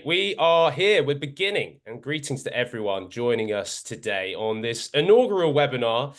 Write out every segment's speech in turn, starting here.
we are here. We're beginning, and greetings to everyone joining us today on this inaugural webinar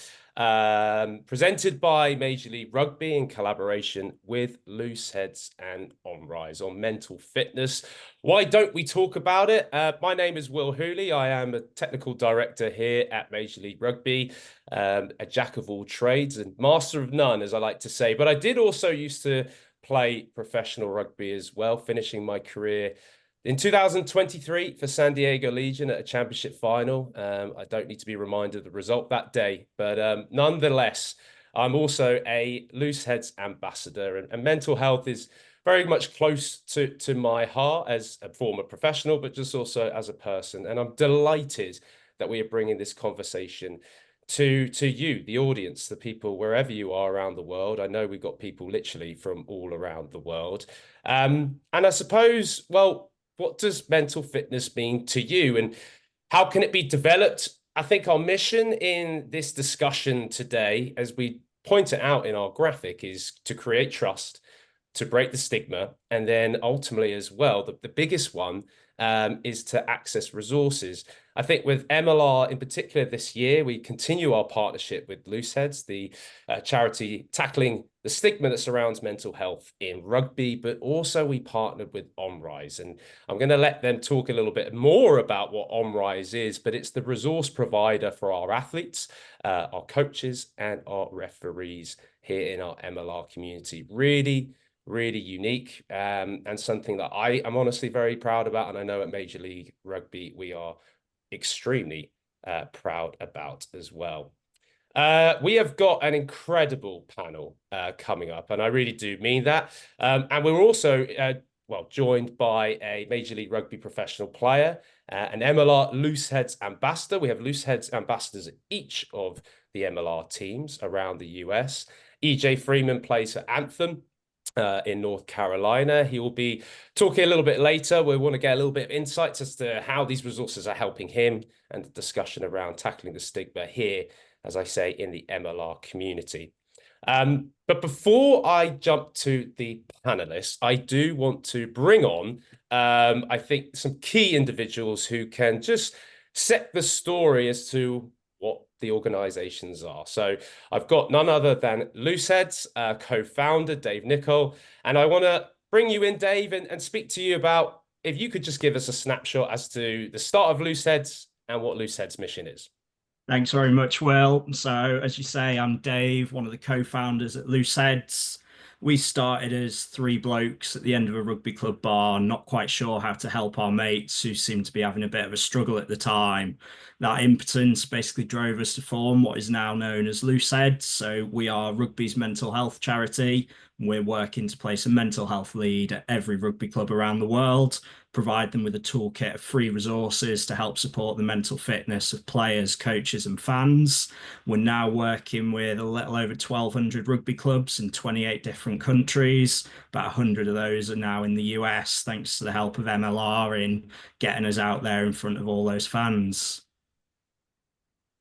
presented by Major League Rugby in collaboration with Looseheadz and Onrise on mental fitness. Why don't we talk about it? My name is Will Hooley. I am a technical director here at Major League Rugby, a jack of all trades and master of none, as I like to say. But I did also used to play professional rugby as well, finishing my career in 2023 for San Diego Legion at a championship final. I don't need to be reminded of the result that day, but nonetheless, I'm also a Looseheadz ambassador, and mental health is very much close to my heart as a former professional, but just also as a person. And I'm delighted that we are bringing this conversation to you, the audience, the people, wherever you are around the world. I know we've got people literally from all around the world. And I suppose, well, what does mental fitness mean to you, and how can it be developed? I think our mission in this discussion today, as we point it out in our graphic, is to create trust, to break the stigma, and then ultimately as well, the biggest one is to access resources. I think with MLR in particular this year, we continue our partnership with Looseheadz, the charity tackling the stigma that surrounds mental health in rugby, but also we partnered with Onrise. And I'm going to let them talk a little bit more about what Onrise is, but it's the resource provider for our athletes, our coaches, and our referees here in our MLR community. Really unique and something that I am honestly very proud about. And I know at Major League Rugby, we are extremely proud about as well. We have got an incredible panel coming up, and I really do mean that. And we're also, joined by a Major League Rugby professional player, an MLR Looseheadz ambassador. We have Looseheadz ambassadors at each of the MLR teams around the US. EJ Freeman plays for Anthem in North Carolina. He will be talking a little bit later. We want to get a little bit of insights as to how these resources are helping him and the discussion around tackling the stigma here, as I say, in the MLR community. But before I jump to the panelists, I do want to bring on, I think, some key individuals who can just set the story as to what the organizations are. So I've got none other than Looseheadz co-founder Dave Nichol, and I want to bring you in, Dave, and speak to you about, if you could just give us a snapshot as to the start of Looseheadz and what Looseheadz' mission is. Thanks very much, Will. So, as you say, I'm Dave, one of the co-founders at Looseheadz. We started as three blokes at the end of a rugby club bar, not quite sure how to help our mates who seemed to be having a bit of a struggle at the time. That impotence basically drove us to form what is now known as Looseheadz. So we are rugby's mental health charity. We're working to place a mental health lead at every rugby club around the world, provide them with a toolkit of free resources to help support the mental fitness of players, coaches, and fans. We're now working with a little over 1,200 rugby clubs in 28 different countries. About 100 of those are now in the US, thanks to the help of MLR in getting us out there in front of all those fans.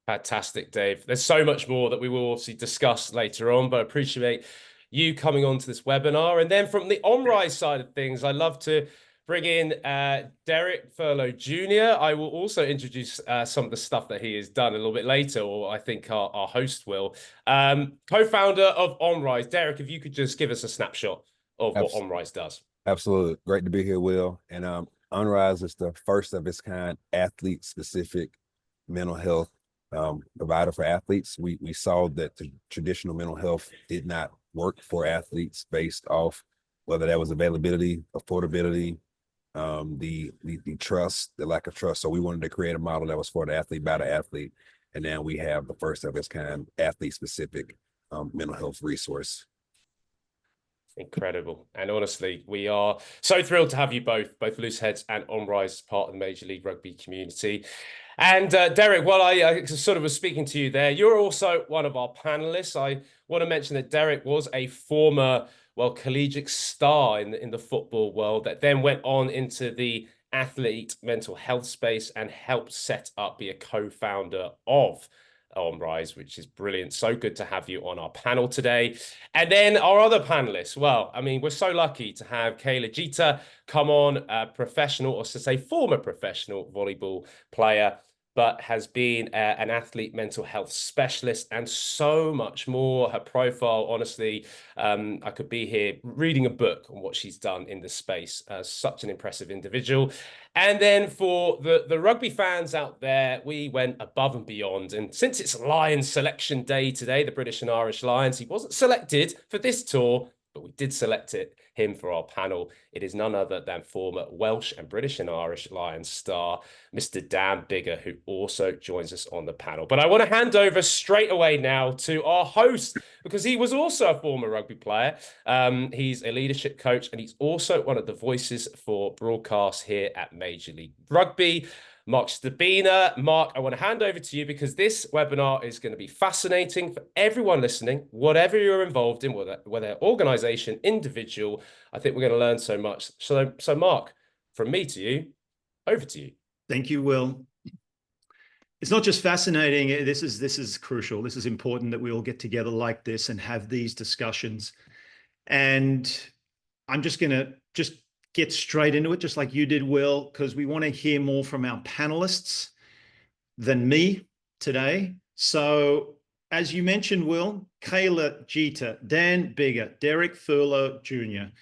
Fantastic, Dave. There's so much more that we will obviously discuss later on, but I appreciate you coming on to this webinar. And then from the Onrise side of things, I'd love to bring in Derrick Furlow Jr. I will also introduce some of the stuff that he has done a little bit later, or I think our host will. Co-founder of Onrise. Derrick, if you could just give us a snapshot of what Onrise does. Absolutely. Great to be here, Will. And Onrise is the first of its kind athlete-specific mental health provider for athletes. We saw that the traditional mental health did not work for athletes based off whether that was availability, affordability, the trust, the lack of trust. So we wanted to create a model that was for the athlete by the athlete. And now we have the first of its kind athlete-specific mental health resource. Incredible. And honestly, we are so thrilled to have you both Looseheadz and Onrise as part of the Major League Rugby community. And Derrick, while I sort of was speaking to you there, you're also one of our panelists. I want to mention that Derrick was a former, collegiate star in the football world that then went on into the athlete mental health space and helped set up, be a co-founder of Onrise, which is brilliant. So good to have you on our panel today. And then our other panelists. Well, I mean, we're so lucky to have Kayla Jeter come on, a professional, or to say former professional volleyball player, but has been an athlete mental health specialist and so much more. Her profile, honestly, I could be here reading a book on what she's done in the space. Such an impressive individual. And then for the rugby fans out there, we went above and beyond. And since it's Lions selection day today, the British and Irish Lions, he wasn't selected for this tour, but we did select him for our panel. It is none other than former Welsh and British and Irish Lions star, Mr. Dan Biggar, who also joins us on the panel. But I want to hand over straight away now to our host, because he was also a former rugby player. He's a leadership coach, and he's also one of the voices for broadcast here at Major League Rugby. Mark Stabina. Mark, I want to hand over to you because this webinar is going to be fascinating for everyone listening, whatever you're involved in, whether organization, individual. I think we're going to learn so much. So Mark, from me to you, over to you. Thank you, Will. It's not just fascinating. This is crucial. This is important that we all get together like this and have these discussions. And I'm just going to get straight into it, just like you did, Will, because we want to hear more from our panelists than me today. So as you mentioned, Will, Kayla Jeter, Dan Biggar, Derrick Furlow Jr.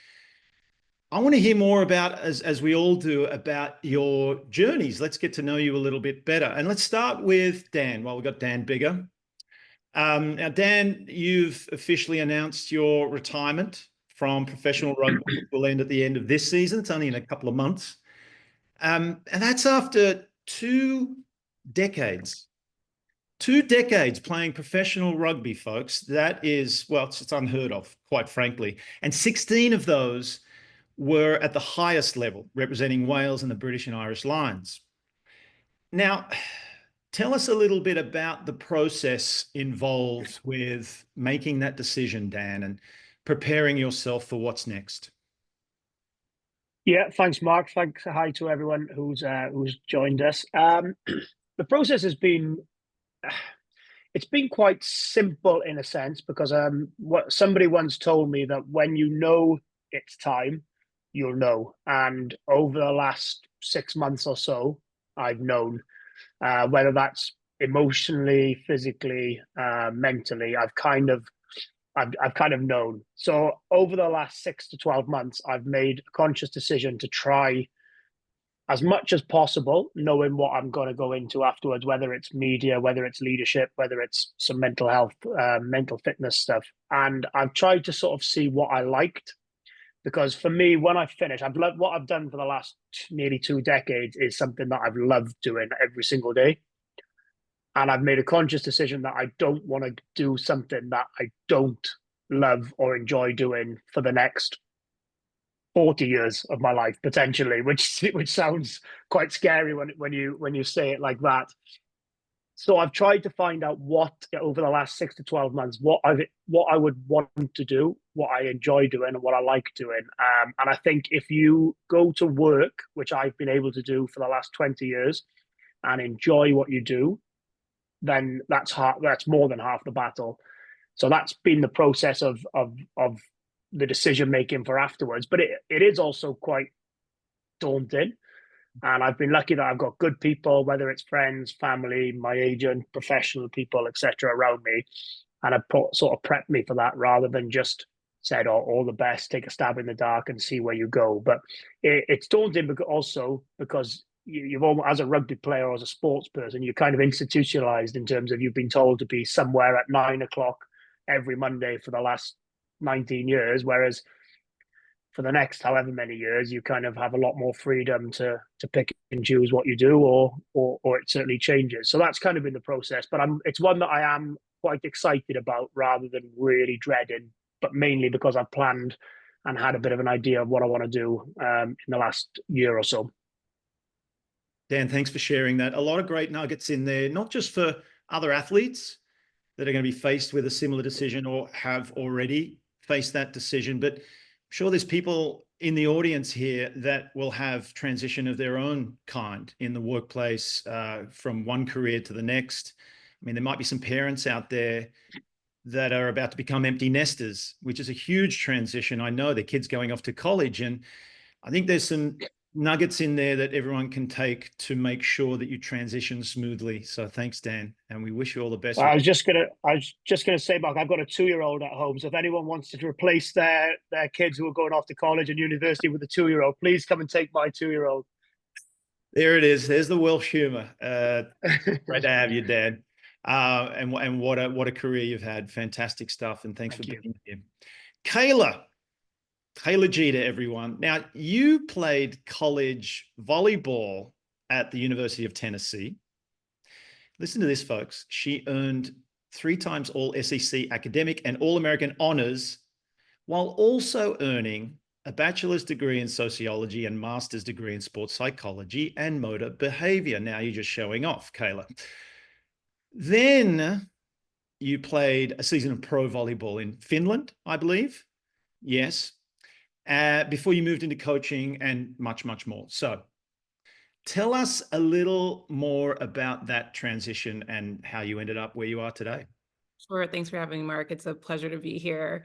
I want to hear more about, as we all do, about your journeys. Let's get to know you a little bit better. And let's start with Dan. Well, we've got Dan Biggar. Now, Dan, you've officially announced your retirement from professional rugby, which will end at the end of this season. It's only in a couple of months. And that's after 2 decades. 2 decades playing professional rugby, folks. That is, well, it's unheard of, quite frankly. And 16 of those were at the highest level, representing Wales and the British and Irish Lions. Now, tell us a little bit about the process involved with making that decision, Dan, and preparing yourself for what's next. Yeah, thanks, Mark. Thanks. Hi to everyone who's joined us. The process has been, it's been quite simple in a sense, because what somebody once told me that when you know it's time, you'll know. And over the last 6 months or so, I've known, whether that's emotionally, physically, mentally, I've kind of known. So over the last 6 to 12 months, I've made a conscious decision to try as much as possible, knowing what I'm going to go into afterwards, whether it's media, whether it's leadership, whether it's some mental health, mental fitness stuff. And I've tried to sort of see what I liked, because for me, when I finish, I've loved what I've done for the last nearly 2 decades is something that I've loved doing every single day. And I've made a conscious decision that I don't want to do something that I don't love or enjoy doing for the next 40 years of my life, potentially, which sounds quite scary when you say it like that. So I've tried to find out what, over the last 6 to 12 months, what I would want to do, what I enjoy doing, and what I like doing. And I think if you go to work, which I've been able to do for the last 20 years, and enjoy what you do, then that's more than half the battle. So that's been the process of the decision making for afterwards. But it is also quite daunting. And I've been lucky that I've got good people, whether it's friends, family, my agent, professional people, etc., around me, and have sort of prepped me for that, rather than just said, "Oh, all the best, take a stab in the dark and see where you go." But it's daunting because you've almost, as a rugby player or as a sports person, you're kind of institutionalized in terms of you've been told to be somewhere at 9 o'clock every Monday for the last 19 years, whereas for the next however many years, you kind of have a lot more freedom to pick and choose what you do, or it certainly changes. So that's kind of been the process, but it's one that I am quite excited about rather than really dreading, but mainly because I've planned and had a bit of an idea of what I want to do in the last year or so. Dan, thanks for sharing that. A lot of great nuggets in there, not just for other athletes that are going to be faced with a similar decision or have already faced that decision, but I'm sure there's people in the audience here that will have transition of their own kind in the workplace, from one career to the next. I mean, there might be some parents out there that are about to become empty nesters, which is a huge transition. I know their kids going off to college, and I think there's some nuggets in there that everyone can take to make sure that you transition smoothly. So thanks, Dan, and we wish you all the best. I was just gonna say, Mark, I've got a 2-year-old at home. So if anyone wants to replace their kids who are going off to college and university with a 2-year-old, please come and take my 2-year-old. There it is. There's the Welsh humor. Great to have you, Dan. And what a career you've had. Fantastic stuff. And thanks for being here. Kayla Jeter, everyone. Now, you played college volleyball at the University of Tennessee. Listen to this, folks. She earned 3 times all SEC academic and All-American honors, while also earning a bachelor's degree in sociology and master's degree in sports psychology and motor behavior. Now you're just showing off, Kayla. Then you played a season of pro volleyball in Finland, I believe. Yes. Before you moved into coaching and much, much more. So tell us a little more about that transition and how you ended up where you are today. Sure. Thanks for having me, Mark. It's a pleasure to be here.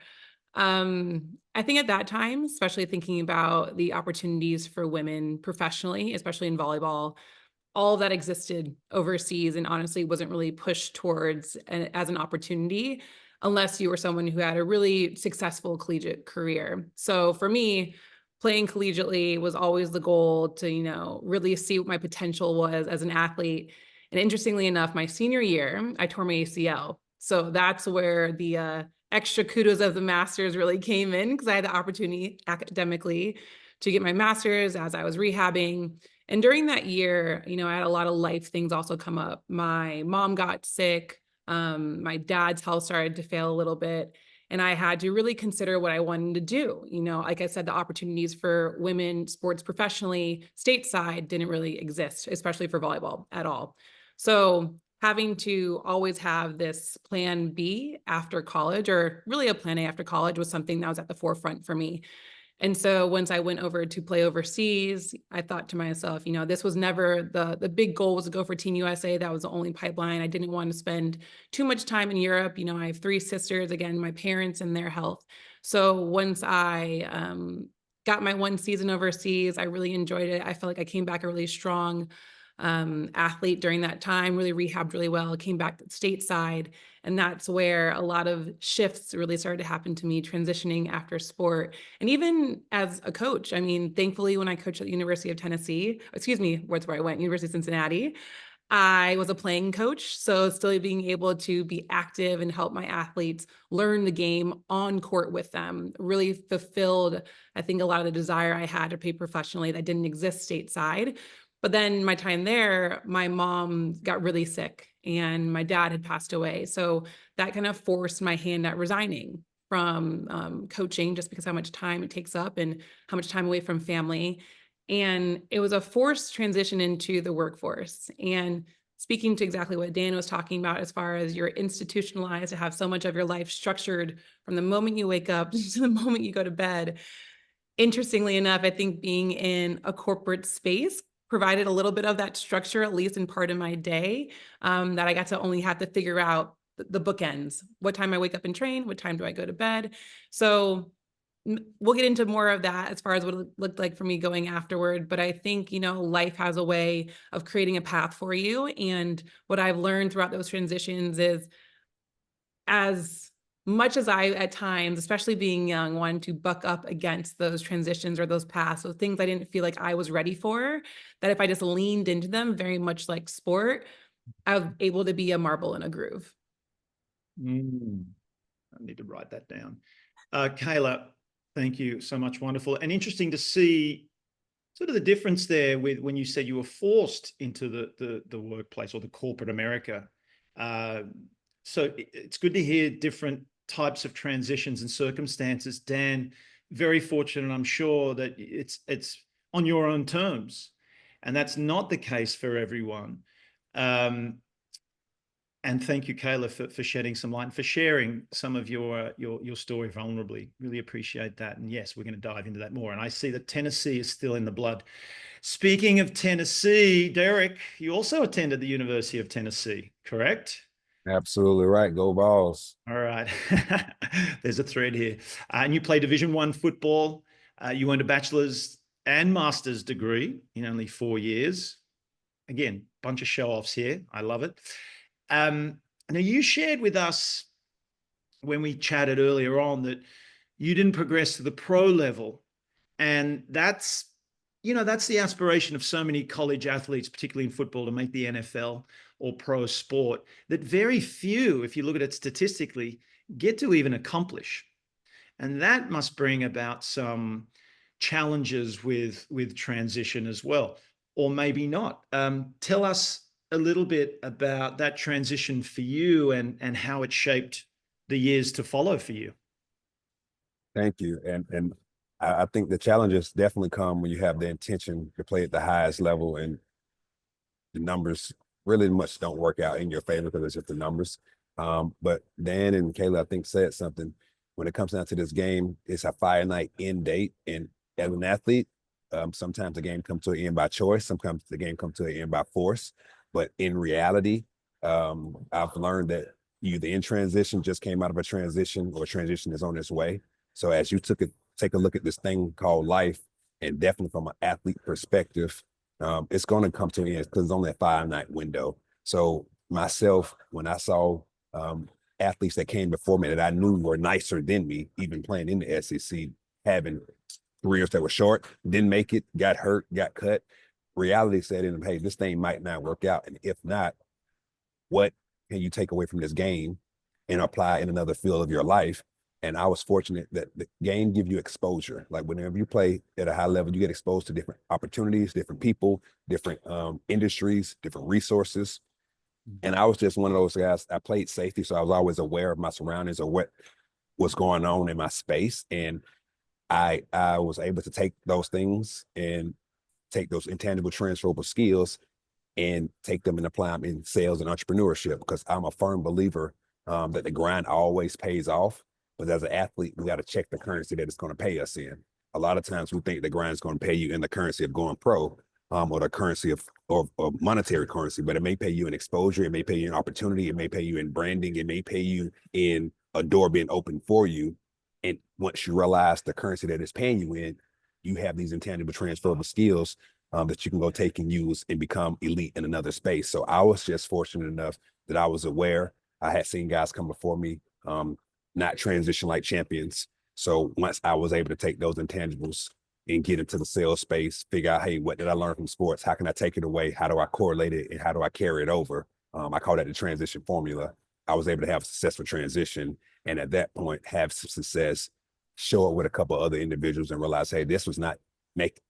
I think at that time, especially thinking about the opportunities for women professionally, especially in volleyball, all that existed overseas and honestly wasn't really pushed towards as an opportunity unless you were someone who had a really successful collegiate career. So for me, playing collegiately was always the goal to, really see what my potential was as an athlete. And interestingly enough, my senior year, I tore my ACL. So that's where the extra kudos of the master's really came in, because I had the opportunity academically to get my master's as I was rehabbing. And during that year, I had a lot of life things also come up. My mom got sick. My dad's health started to fail a little bit. And I had to really consider what I wanted to do. Like I said, the opportunities for women sports professionally stateside didn't really exist, especially for volleyball at all. So having to always have this plan B after college, or really a plan A after college, was something that was at the forefront for me. And so once I went over to play overseas, I thought to myself, this was never the big goal was to go for Team USA. That was the only pipeline. I didn't want to spend too much time in Europe. I have 3 sisters, again, my parents and their health. So once I got my 1 season overseas, I really enjoyed it. I felt like I came back a really strong athlete during that time, really rehabbed really well, came back stateside. And that's where a lot of shifts really started to happen to me, transitioning after sport. And even as a coach, thankfully, when I coached at the University of Tennessee, where I went, University of Cincinnati, I was a playing coach. So still being able to be active and help my athletes learn the game on court with them really fulfilled, I think, a lot of the desire I had to play professionally that didn't exist stateside. But then my time there, my mom got really sick and my dad had passed away. So that kind of forced my hand at resigning from coaching, just because how much time it takes up and how much time away from family. And it was a forced transition into the workforce. And speaking to exactly what Dan was talking about, as far as you're institutionalized to have so much of your life structured from the moment you wake up to the moment you go to bed. Interestingly enough, I think being in a corporate space provided a little bit of that structure, at least in part of my day, that I got to only have to figure out the bookends. What time I wake up and train? What time do I go to bed? So we'll get into more of that as far as what it looked like for me going afterward. But I think, life has a way of creating a path for you. And what I've learned throughout those transitions is, as much as I, at times, especially being young, wanted to buck up against those transitions or those paths, so things I didn't feel like I was ready for, that if I just leaned into them, very much like sport, I was able to be a marble in a groove. I need to write that down. Kayla, thank you so much. Wonderful. And interesting to see sort of the difference there with when you said you were forced into the workplace or the corporate America. So it's good to hear different types of transitions and circumstances. Dan, very fortunate, I'm sure, that it's on your own terms, and that's not the case for everyone. And thank you, Kayla, for shedding some light and for sharing some of your story vulnerably. Really appreciate that. And yes, we're going to dive into that more. And I see that Tennessee is still in the blood. Speaking of Tennessee, Derrick, you also attended the University of Tennessee, correct? Absolutely right. Go Balls. All right. There's a thread here. And you play Division I football. You earned a bachelor's and master's degree in only 4 years. Again, bunch of show-offs here. I love it. Now, you shared with us when we chatted earlier on that you didn't progress to the pro level. And that's the aspiration of so many college athletes, particularly in football, to make the NFL or pro sport, that very few, if you look at it statistically, get to even accomplish. And that must bring about some challenges with transition as well, or maybe not. Tell us a little bit about that transition for you and how it shaped the years to follow for you. Thank you. And I think the challenges definitely come when you have the intention to play at the highest level and the numbers really much don't work out in your favor because it's just the numbers. But Dan and Kayla, I think, said something. When it comes down to this game, it's a finite end date. And as an athlete, sometimes the game comes to an end by choice. Sometimes the game comes to an end by force. But in reality, I've learned that you either in transition, just came out of a transition, or transition is on its way. So as you take a look at this thing called life, and definitely from an athlete perspective, it's going to come to an end because it's only a finite window. So myself, when I saw athletes that came before me that I knew were nicer than me, even playing in the SEC, having careers that were short, didn't make it, got hurt, got cut, reality said in them, hey, this thing might not work out. And if not, what can you take away from this game and apply in another field of your life? And I was fortunate that the game give you exposure. Like whenever you play at a high level, you get exposed to different opportunities, different people, different industries, different resources. And I was just one of those guys. I played safety, so I was always aware of my surroundings or what was going on in my space. And I was able to take those things and take those intangible transferable skills and take them and apply them in sales and entrepreneurship, because I'm a firm believer that the grind always pays off. But as an athlete, we got to check the currency that it's going to pay us in. A lot of times we think the grind is going to pay you in the currency of going pro, or the currency of or monetary currency, but it may pay you in exposure, it may pay you in opportunity, it may pay you in branding, it may pay you in a door being open for you. And once you realize the currency that it's paying you in, you have these intangible transferable skills that you can go take and use and become elite in another space. So I was just fortunate enough that I was aware. I had seen guys come before me, not transition like champions. So once I was able to take those intangibles and get into the sales space, figure out, hey, what did I learn from sports? How can I take it away? How do I correlate it? And how do I carry it over? I call that the transition formula. I was able to have a successful transition. And at that point, have some success, show it with a couple of other individuals and realize, hey, this does not make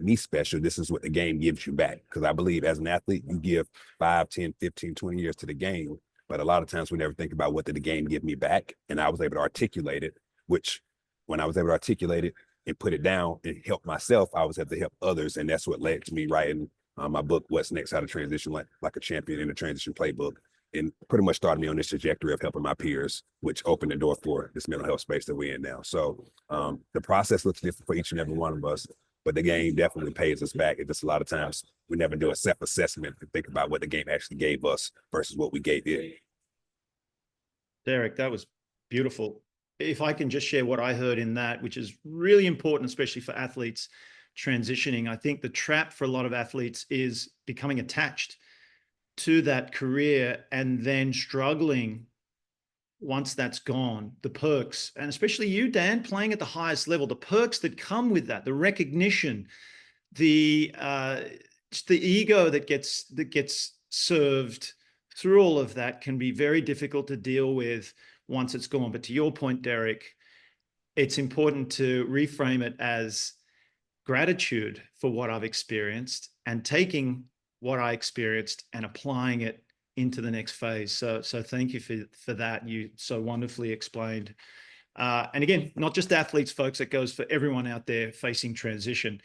me special. This is what the game gives you back. Because I believe as an athlete, you give 5, 10, 15, 20 years to the game. But a lot of times we never think about what did the game give me back. And I was able to articulate it, which when I was able to articulate it and put it down and help myself, I was able to help others. And that's what led to me writing my book, What's Next, How to Transition like a Champion in a Transition Playbook. And pretty much started me on this trajectory of helping my peers, which opened the door for this mental health space that we're in now. So the process looks different for each and every one of us, but the game definitely pays us back. It's just a lot of times we never do a self-assessment to think about what the game actually gave us versus what we gave it. Derrick, that was beautiful. If I can just share what I heard in that, which is really important, especially for athletes transitioning, I think the trap for a lot of athletes is becoming attached to that career and then struggling once that's gone. The perks, and especially you, Dan, playing at the highest level, the perks that come with that, the recognition, the ego that gets served through all of that can be very difficult to deal with once it's gone. But to your point, Derrick, it's important to reframe it as gratitude for what I've experienced and taking what I experienced and applying it into the next phase. So thank you for that. You so wonderfully explained. And again, not just athletes, folks, it goes for everyone out there facing transition.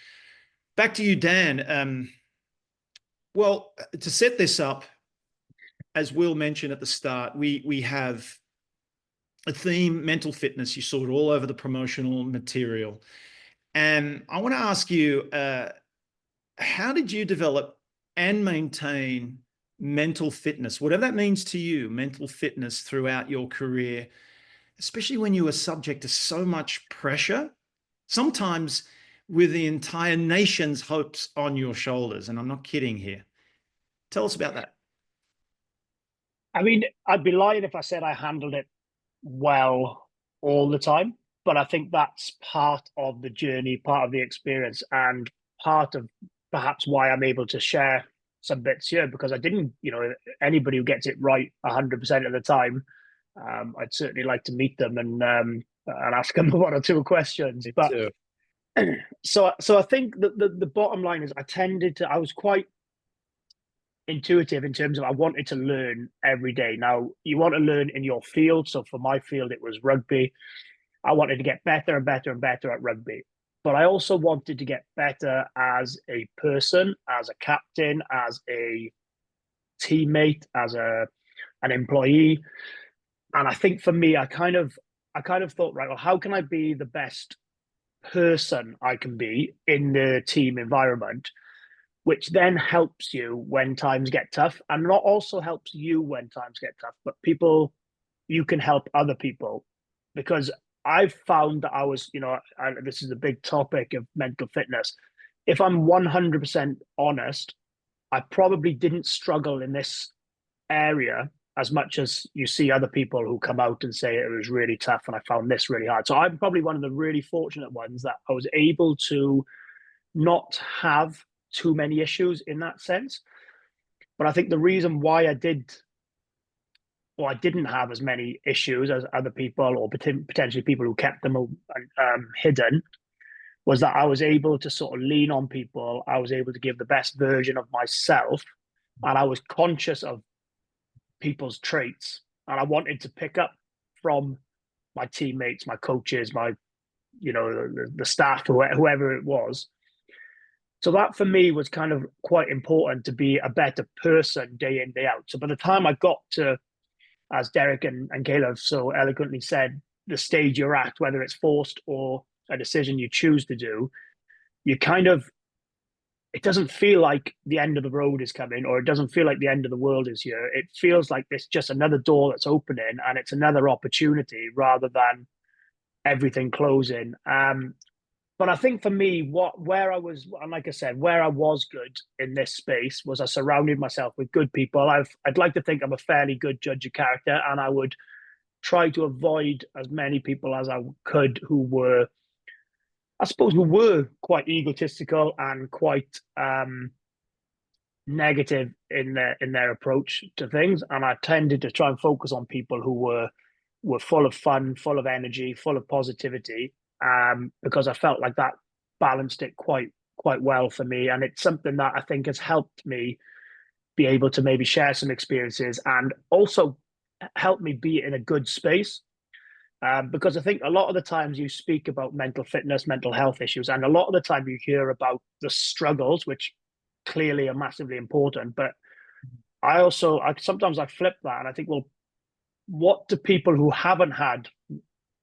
Back to you, Dan. Well, to set this up, as Will mentioned at the start, we have a theme, mental fitness. You saw it all over the promotional material. And I want to ask you, how did you develop and maintain mental fitness, whatever that means to you, mental fitness throughout your career, especially when you are subject to so much pressure, sometimes with the entire nation's hopes on your shoulders. And I'm not kidding here. Tell us about that. I mean, I'd be lying if I said I handled it well all the time, but I think that's part of the journey, part of the experience, and part of perhaps why I'm able to share some bits here, because I didn't, anybody who gets it right 100% of the time, I'd certainly like to meet them and ask them one or two questions. But so I think the bottom line is I was quite intuitive in terms of I wanted to learn every day. Now, you want to learn in your field. So for my field, it was rugby. I wanted to get better and better and better at rugby. But I also wanted to get better as a person, as a captain, as a teammate, as an employee. And I think for me, I kind of thought, right, well, how can I be the best person I can be in the team environment, which then helps you when times get tough, and not also helps you when times get tough, but you can help other people. Because I've found that I was, this is a big topic of mental fitness. If I'm 100% honest, I probably didn't struggle in this area as much as you see other people who come out and say it was really tough and I found this really hard. So I'm probably one of the really fortunate ones that I was able to not have too many issues in that sense. But I think the reason why I didn't have as many issues as other people, or potentially people who kept them hidden, was that I was able to sort of lean on people. I was able to give the best version of myself, and I was conscious of people's traits, and I wanted to pick up from my teammates, my coaches, my, the staff, whoever it was. So that for me was kind of quite important, to be a better person day in, day out. So by the time I got to, as Derrick and Kayla have so eloquently said, the stage you're at, whether it's forced or a decision you choose to do, it doesn't feel like the end of the road is coming, or it doesn't feel like the end of the world is here. It feels like it's just another door that's opening, and it's another opportunity rather than everything closing. But I think for me, where I was, and like I said, where I was good in this space was I surrounded myself with good people. I'd like to think I'm a fairly good judge of character, and I would try to avoid as many people as I could who were quite egotistical and quite negative in their approach to things. And I tended to try and focus on people who were full of fun, full of energy, full of positivity, because I felt like that balanced it quite well for me. And it's something that I think has helped me be able to maybe share some experiences, and also help me be in a good space. Because I think a lot of the times you speak about mental fitness, mental health issues, and a lot of the time you hear about the struggles, which clearly are massively important. But sometimes I flip that and I think, well, what do people who haven't had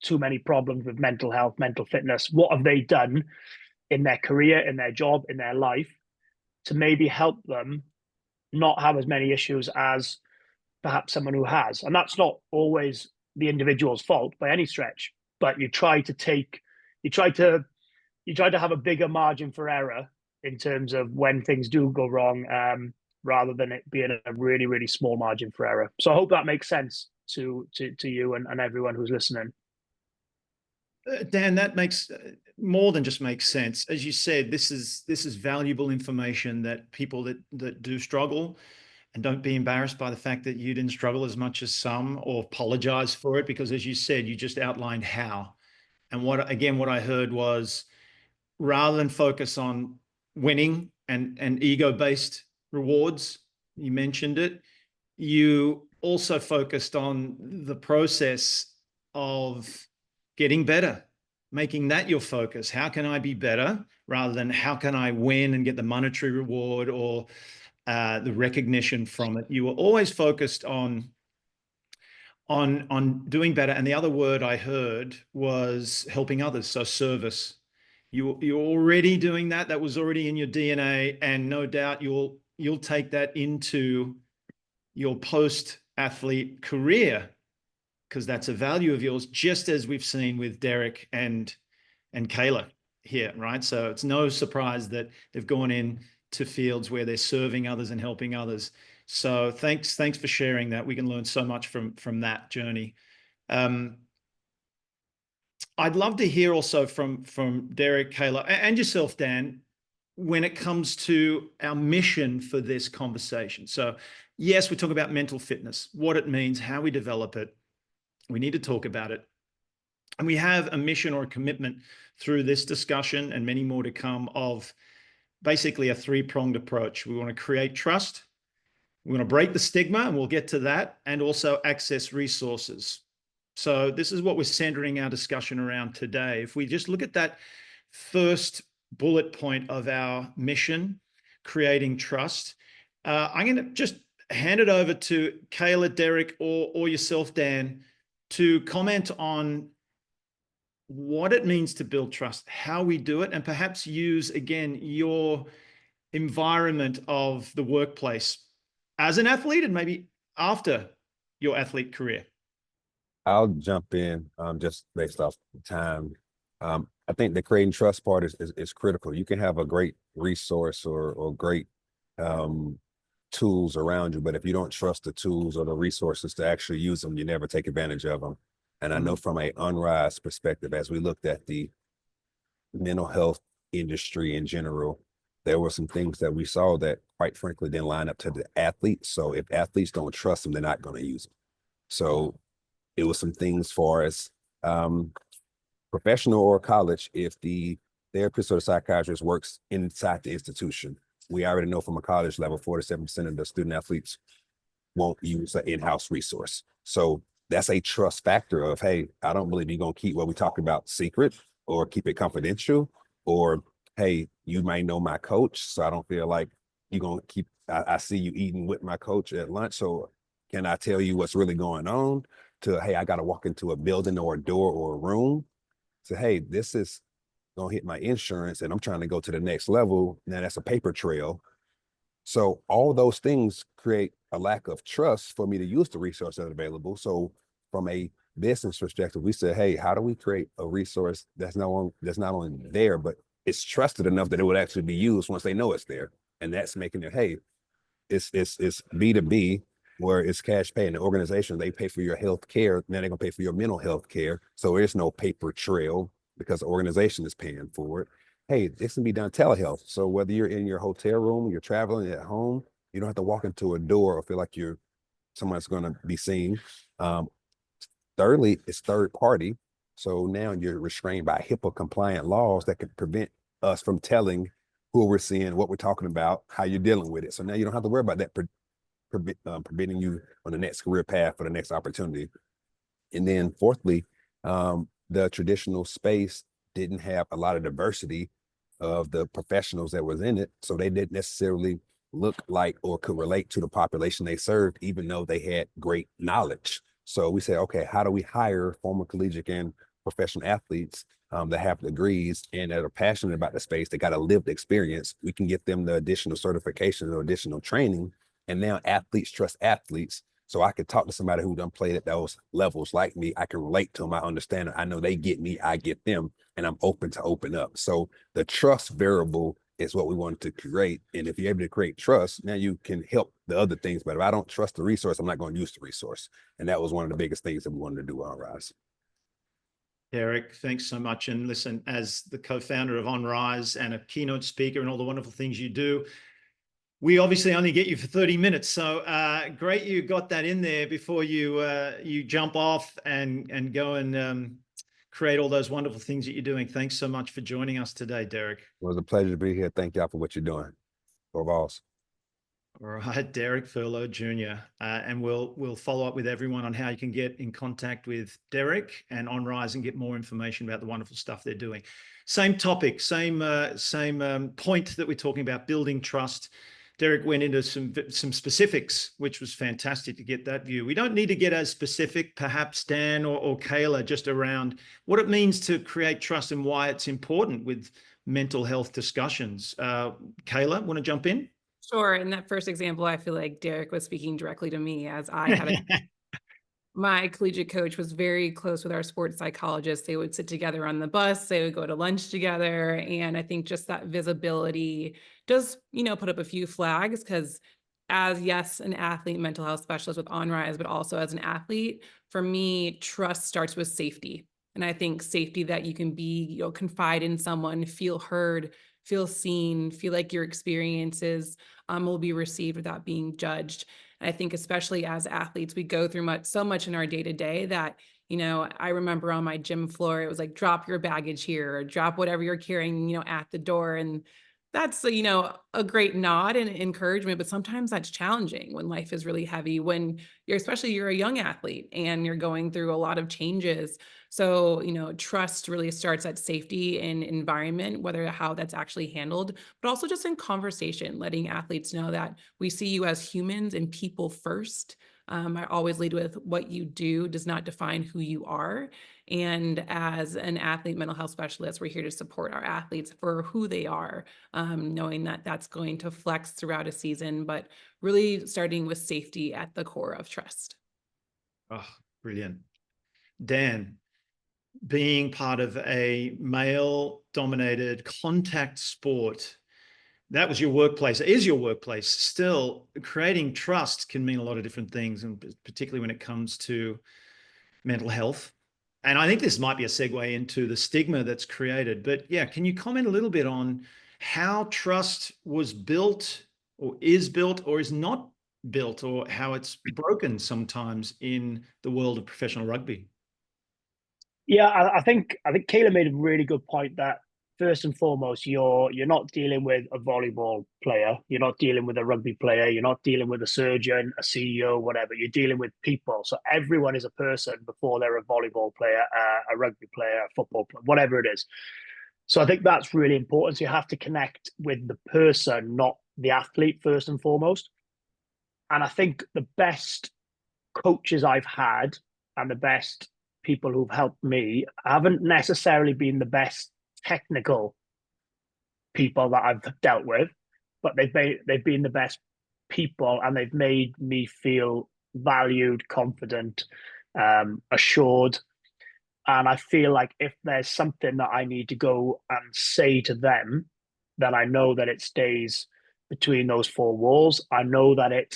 too many problems with mental health, mental fitness, what have they done in their career, in their job, in their life, to maybe help them not have as many issues as perhaps someone who has? And that's not always the individual's fault by any stretch, but you try to have a bigger margin for error in terms of when things do go wrong, rather than it being a really, really small margin for error. So I hope that makes sense to you and everyone who's listening. Dan, that makes more than just makes sense. As you said, this is valuable information that people that do struggle, and don't be embarrassed by the fact that you didn't struggle as much as some, or apologize for it, because as you said, you just outlined how. And what I heard was, rather than focus on winning and ego-based rewards, you mentioned it, you also focused on the process of getting better, making that your focus. How can I be better, rather than how can I win and get the monetary reward or the recognition from it? You were always focused on doing better. And the other word I heard was helping others. So service. You're already doing that. That was already in your DNA, and no doubt you'll take that into your post-athlete career, because that's a value of yours, just as we've seen with Derrick and Kayla here, right? So it's no surprise that they've gone in to fields where they're serving others and helping others. So thanks for sharing that. We can learn so much from that journey. I'd love to hear also from Derrick, Kayla, and yourself, Dan, when it comes to our mission for this conversation. So yes, we talk about mental fitness, what it means, how we develop it. We need to talk about it. And we have a mission or a commitment through this discussion and many more to come of basically a three-pronged approach. We want to create trust. We want to break the stigma, and we'll get to that, and also access resources. So this is what we're centering our discussion around today. If we just look at that first bullet point of our mission, creating trust, I'm going to just hand it over to Kayla, Derrick, or yourself, Dan, to comment on what it means to build trust, how we do it, and perhaps use, again, your environment of the workplace as an athlete and maybe after your athlete career. I'll jump in just based off the time. I think the creating trust part is critical. You can have a great resource or great tools around you, but if you don't trust the tools or the resources to actually use them, you never take advantage of them. And I know from a Onrise perspective, as we looked at the mental health industry in general, there were some things that we saw that, quite frankly, didn't line up to the athletes. So if athletes don't trust them, they're not going to use them. So it was some things for us, professional or college, if the therapist or the psychiatrist works inside the institution, we already know from a college level, 47% of the student athletes won't use an in-house resource. So that's a trust factor of, hey, I don't believe you're going to keep what we talk about secret or keep it confidential, or, hey, you might know my coach, so I don't feel like you're going to keep, I see you eating with my coach at lunch, so can I tell you what's really going on? To, hey, I got to walk into a building or a door or a room. So, hey, this is going to hit my insurance and I'm trying to go to the next level. Now that's a paper trail. So all those things create a lack of trust for me to use the resource that's available. So from a business perspective, we said, hey, how do we create a resource that's not only there, but it's trusted enough that it would actually be used once they know it's there. And that's making it, hey, it's B2B, where it's cash pay, and the organization, they pay for your health care. Now they're gonna pay for your mental health care. So there's no paper trail because the organization is paying for it. Hey, this can be done telehealth. So whether you're in your hotel room, you're traveling at home, you don't have to walk into a door or feel like someone's gonna be seen. Thirdly, it's third party. So now you're restrained by HIPAA compliant laws that could prevent us from telling who we're seeing, what we're talking about, how you're dealing with it. So now you don't have to worry about that preventing you on the next career path for the next opportunity. And then fourthly, the traditional space didn't have a lot of diversity of the professionals that was in it. So they didn't necessarily look like or could relate to the population they served, even though they had great knowledge. So we said, okay, how do we hire former collegiate and professional athletes that have degrees and that are passionate about the space, that got a lived experience? We can get them the additional certification or additional training. And now athletes trust athletes. So I could talk to somebody who done played at those levels like me. I can relate to them. I understand them. I know they get me. I get them. And I'm open to open up. So the trust variable is what we wanted to create. And if you're able to create trust, now you can help the other things. But if I don't trust the resource, I'm not going to use the resource. And that was one of the biggest things that we wanted to do on Onrise. Derrick, thanks so much. And listen, as the co-founder of Onrise and a keynote speaker and all the wonderful things you do, we obviously only get you for 30 minutes. So great you got that in there before you jump off and go and create all those wonderful things that you're doing. Thanks so much for joining us today, Derrick. It was a pleasure to be here. Thank y'all for what you're doing. For Vols. All right, Derrick Furlow Jr. And we'll follow up with everyone on how you can get in contact with Derrick and Onrise and get more information about the wonderful stuff they're doing. Same topic, same point that we're talking about, building trust. Derrick went into some specifics, which was fantastic to get that view. We don't need to get as specific, perhaps Dan or Kayla, just around what it means to create trust and why it's important with mental health discussions. Kayla, want to jump in? Sure. In that first example, I feel like Derrick was speaking directly to me, as I had my collegiate coach was very close with our sports psychologist. They would sit together on the bus, they would go to lunch together. And I think just that visibility does, put up a few flags, because as, yes, an athlete mental health specialist with Onrise, but also as an athlete, for me, trust starts with safety. And I think safety that you can be, confide in someone, feel heard, feel seen, feel like your experiences will be received without being judged. And I think especially as athletes, we go through so much in our day-to-day that, I remember on my gym floor, it was like, drop your baggage here, or drop whatever you're carrying, at the door. And that's, a great nod and encouragement, but sometimes that's challenging when life is really heavy, when you're a young athlete and you're going through a lot of changes. So, trust really starts at safety and environment, whether how that's actually handled, but also just in conversation, letting athletes know that we see you as humans and people first. I always lead with, what you do does not define who you are. And as an athlete mental health specialist, we're here to support our athletes for who they are, knowing that that's going to flex throughout a season, but really starting with safety at the core of trust. Oh, brilliant. Dan, being part of a male-dominated contact sport, that was your workplace, is your workplace. Still, creating trust can mean a lot of different things, and particularly when it comes to mental health. And I think this might be a segue into the stigma that's created. But yeah, can you comment a little bit on how trust was built, or is not built, or how it's broken sometimes in the world of professional rugby? Yeah, I think Kayla made a really good point that first and foremost, you're not dealing with a volleyball player, you're not dealing with a rugby player, you're not dealing with a surgeon, a CEO, whatever. You're dealing with people. So everyone is a person before they're a volleyball player, a rugby player, a football player, whatever it is. So I think that's really important. So you have to connect with the person, not the athlete, first and foremost. And I think the best coaches I've had and the best people who've helped me haven't necessarily been the best technical people that I've dealt with, but they've been the best people, and they've made me feel valued, confident, assured. And I feel like if there's something that I need to go and say to them, then I know that it stays between those four walls. I know that it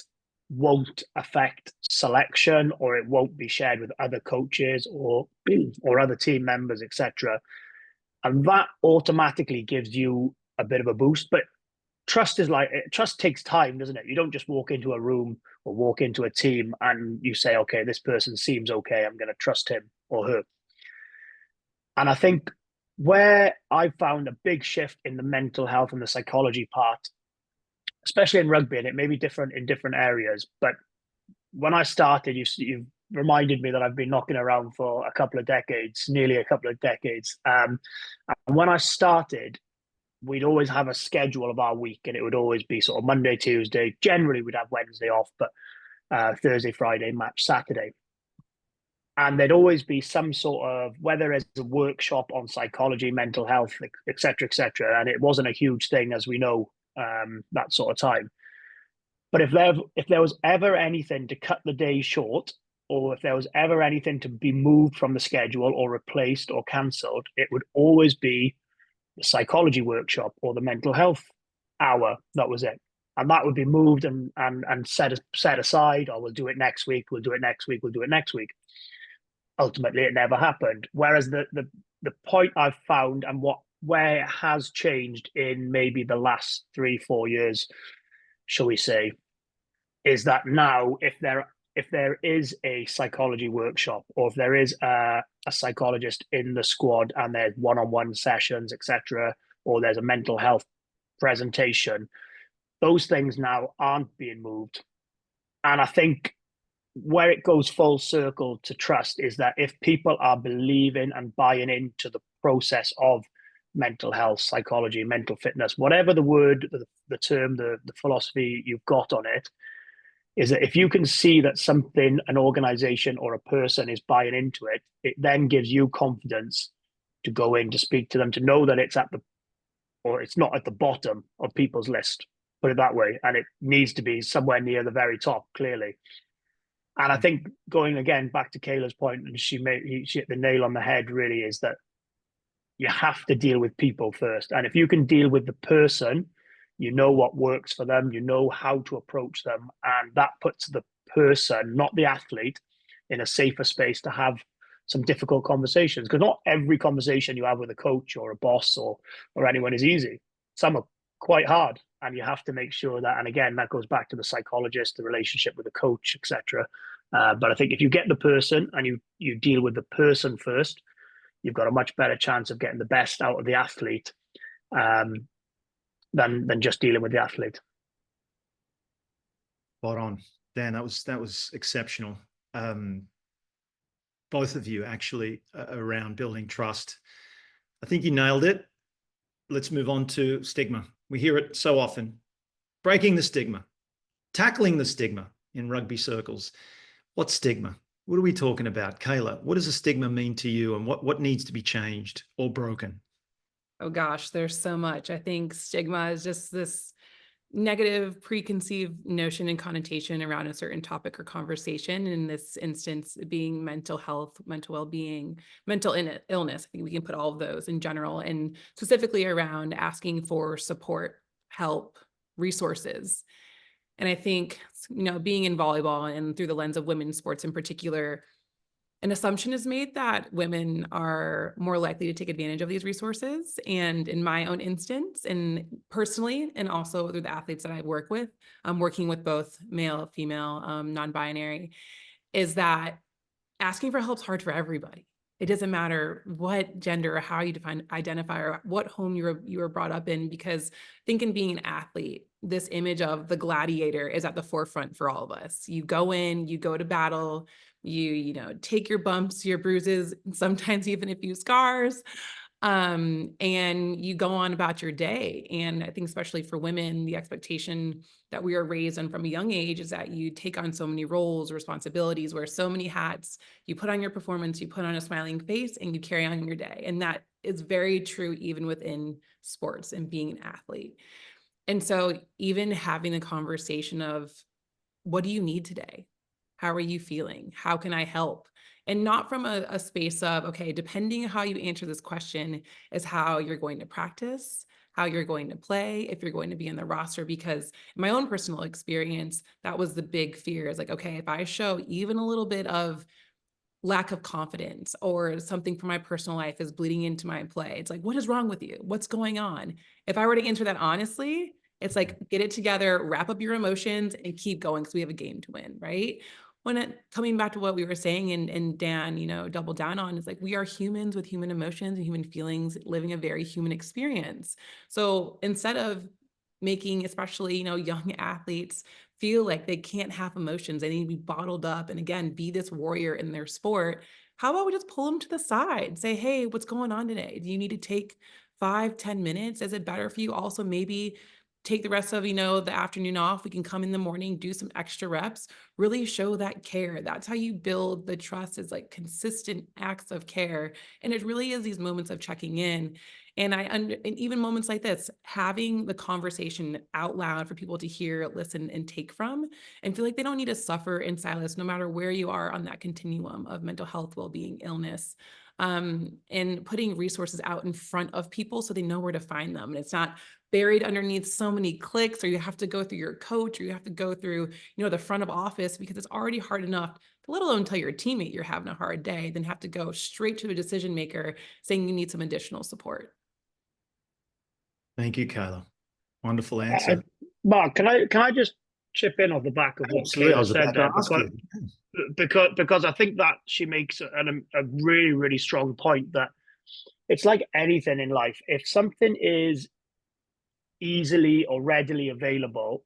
won't affect selection, or it won't be shared with other coaches or other team members, etc. And that automatically gives you a bit of a boost. But trust takes time, doesn't it? You don't just walk into a room or walk into a team and you say, okay, this person seems okay, I'm going to trust him or her. And I think where I found a big shift in the mental health and the psychology part, especially in rugby, and it may be different in different areas, but when I started, you reminded me that I've been knocking around for nearly a couple of decades. And when I started, we'd always have a schedule of our week, and it would always be sort of Monday, Tuesday. Generally, we'd have Wednesday off, but Thursday, Friday, match Saturday. And there'd always be some sort of, whether it's a workshop on psychology, mental health, et cetera, and it wasn't a huge thing, as we know, that sort of time. But if there was ever anything to cut the day short, or if there was ever anything to be moved from the schedule or replaced or cancelled, it would always be the psychology workshop or the mental health hour. That was it. And that would be moved and set aside, or we'll do it next week, we'll do it next week, we'll do it next week. Ultimately, it never happened. Whereas the point I've found, and where it has changed in maybe the last 3-4 years, shall we say, is that now if there is a psychology workshop, or if there is a psychologist in the squad and there's one-on-one sessions, etc., or there's a mental health presentation, those things now aren't being moved. And I think where it goes full circle to trust is that if people are believing and buying into the process of mental health, psychology, mental fitness, whatever the word, the term, the philosophy you've got on it, is that if you can see that something, an organization or a person is buying into it, it then gives you confidence to go in, to speak to them, to know that it's not at the bottom of people's list. put it that way. And it needs to be somewhere near the very top, clearly. And I think going again back to Kayla's point, and she hit the nail on the head, really, is that you have to deal with people first. And if you can deal with the person, you know what works for them, you know how to approach them, and that puts the person, not the athlete, in a safer space to have some difficult conversations. Because not every conversation you have with a coach or a boss or anyone is easy. Some are quite hard, and you have to make sure that, and again, that goes back to the psychologist, the relationship with the coach, etc. But I think if you get the person and you deal with the person first, you've got a much better chance of getting the best out of the athlete than just dealing with the athlete. Spot on, Dan. That was exceptional. Both of you actually around building trust. I think you nailed it. Let's move on to stigma. We hear it so often. Breaking the stigma, tackling the stigma in rugby circles. What's stigma? What are we talking about? Kayla, what does a stigma mean to you, and what needs to be changed or broken? Oh gosh, there's so much. I think stigma is just this negative preconceived notion and connotation around a certain topic or conversation. In this instance, being mental health, mental well-being, mental illness. I think we can put all of those in general, and specifically around asking for support, help, resources. And I think, being in volleyball and through the lens of women's sports in particular, an assumption is made that women are more likely to take advantage of these resources. And in my own instance, and personally, and also through the athletes that I work with, I'm working with both male, female, non-binary, is that asking for help is hard for everybody. It doesn't matter what gender or how you identify or what home you were brought up in, because I think in being an athlete, this image of the gladiator is at the forefront for all of us. You go in, you go to battle, you take your bumps, your bruises, sometimes even a few scars, and you go on about your day. And I think especially for women, the expectation that we are raised on from a young age is that you take on so many roles, responsibilities, wear so many hats, you put on your performance, you put on a smiling face, and you carry on your day. And that is very true even within sports and being an athlete. And so even having a conversation of, what do you need today? How are you feeling? How can I help? And not from a space of, okay, depending on how you answer this question is how you're going to practice, how you're going to play, if you're going to be in the roster. Because in my own personal experience, that was the big fear, is like, okay, if I show even a little bit of lack of confidence or something from my personal life is bleeding into my play, it's like, what is wrong with you? What's going on? If I were to answer that honestly, it's like, get it together, wrap up your emotions, and keep going, because we have a game to win, right? Coming back to what we were saying, and Dan, double down on, is like, we are humans with human emotions and human feelings, living a very human experience. So instead of making, especially, young athletes feel like they can't have emotions, they need to be bottled up, and again, be this warrior in their sport, how about we just pull them to the side, say, hey, what's going on today? Do you need to take 5-10 minutes? Is it better for you also maybe take the rest of, the afternoon off? We can come in the morning, do some extra reps, really show that care. That's how you build the trust, is like consistent acts of care. And it really is these moments of checking in. And even moments like this, having the conversation out loud for people to hear, listen, and take from, and feel like they don't need to suffer in silence, no matter where you are on that continuum of mental health, well-being, illness. And putting resources out in front of people so they know where to find them. And it's not buried underneath so many clicks, or you have to go through your coach, or you have to go through, the front of office, because it's already hard enough, let alone tell your teammate you're having a hard day, then have to go straight to a decision maker saying you need some additional support. Thank you, Kayla. Wonderful answer. Mark, can I just chip in off the back of what Kayla said there? Because I think that she makes a really, really strong point, that it's like anything in life. If something is easily or readily available,